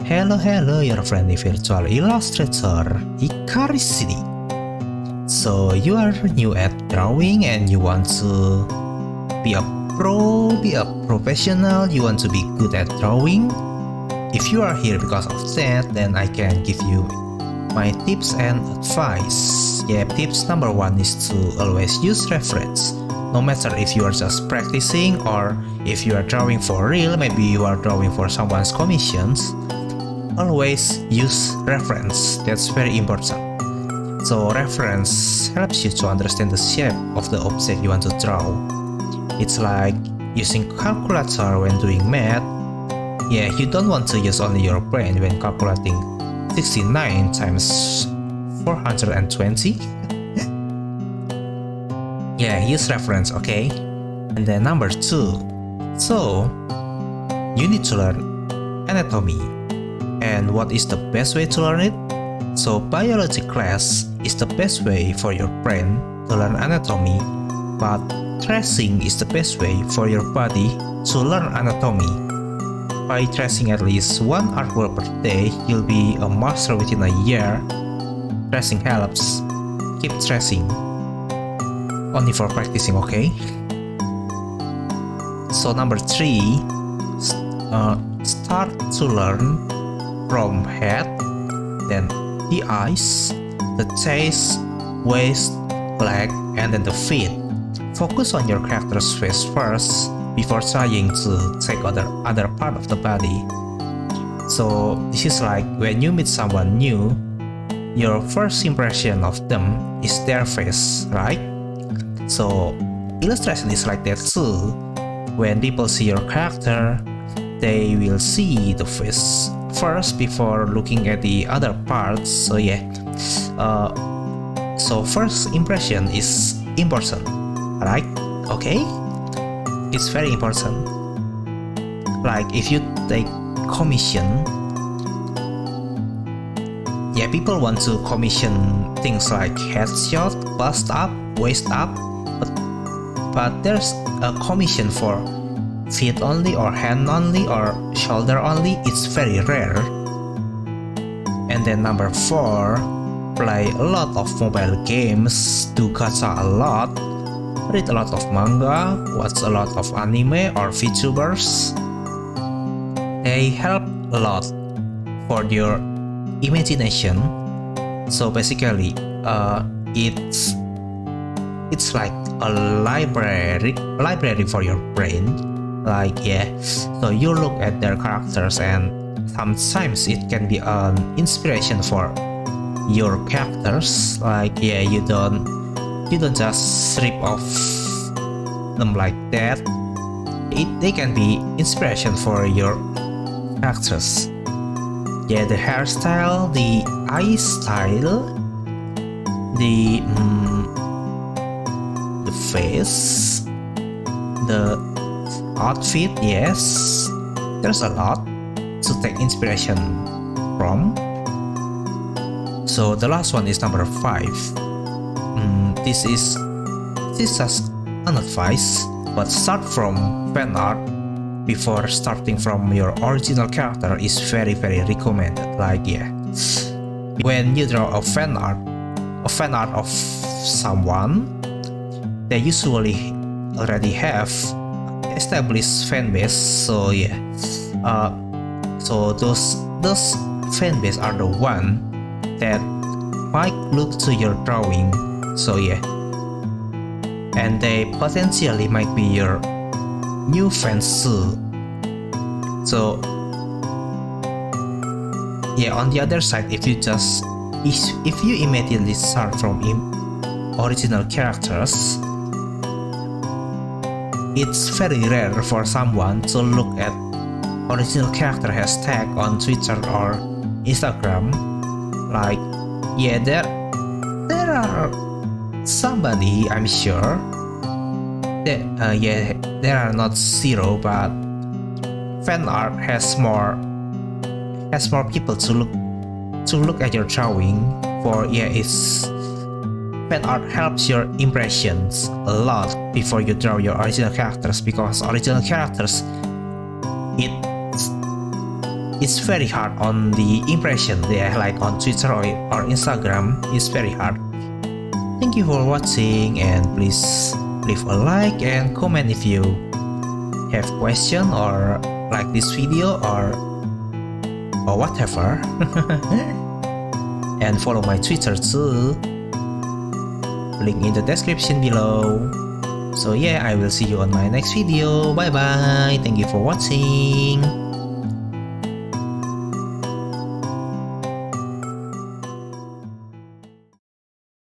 Hello, your friendly virtual illustrator, Hikari Shini. So you are new at drawing and you want to be a pro, be a professional, you want to be good at drawing. If you are here because of that, then I can give you my tips and advice. Yeah, tips number 1 is to always use reference. No matter if you are just practicing or if you are drawing for real, maybe you are drawing for someone's commissions. Always use reference, that's very important. So reference helps you to understand the shape of the object you want to draw. It's like using calculator when doing math. Yeah, you don't want to use only your brain when calculating 69 times 420. Yeah, use reference, okay? And then number 2. So you need to learn anatomy. And what is the best way to learn it? So biology class is the best way for your brain to learn anatomy, but tracing is the best way for your body to learn anatomy. By tracing at least 1 artwork per day, you'll be a master within a year. Tracing helps. Keep tracing. Only for practicing, okay? So number 3, start to learn from head, then the eyes, the chest, waist, leg, and then the feet. Focus on your character's face first before trying to take other part of the body. So this is like when you meet someone new, your first impression of them is their face, right? So illustration is like that too. When people see your character, they will see the face first before looking at the other parts. So yeah, so first impression is important, right? Okay, it's very important. Like if you take commission, yeah, people want to commission things like headshot, bust up, waist up, but there's a commission for feet only or hand only or shoulder only. It's very rare. And then number 4, play a lot of mobile games, do gacha a lot, read a lot of manga, watch a lot of anime or Vtubers. They help a lot for your imagination. So basically it's like a library for your brain. Like yeah, so you look at their characters and sometimes it can be an inspiration for your characters. Like yeah, you don't just rip off them like that. They can be inspiration for your characters. Yeah, the hairstyle, the eye style, the face, the outfit, yes, there's a lot to take inspiration from. So the last one is number 5. This is just an advice, but start from fan art before starting from your original character is very recommended. Like yeah, when you draw a fan art of someone, they usually already have established fan base. So yeah, so those fan base are the one that might look to your drawing. So yeah, and they potentially might be your new fans too. So yeah, on the other side, if you immediately start from original characters, it's very rare for someone to look at original character hashtag on Twitter or Instagram. Like yeah, there are somebody, I'm sure that yeah, there are not 0, but fan art has more people to look at your drawing for. Yeah, it's fan art helps your impressions a lot before you draw your original characters, because original characters, it's very hard on the impression they highlight on Twitter or Instagram. It's very hard. Thank you for watching, and please leave a like and comment if you have question or like this video or whatever. And follow my Twitter too, link in the description below. So yeah, I will see you on my next video. Bye bye. Thank you for watching.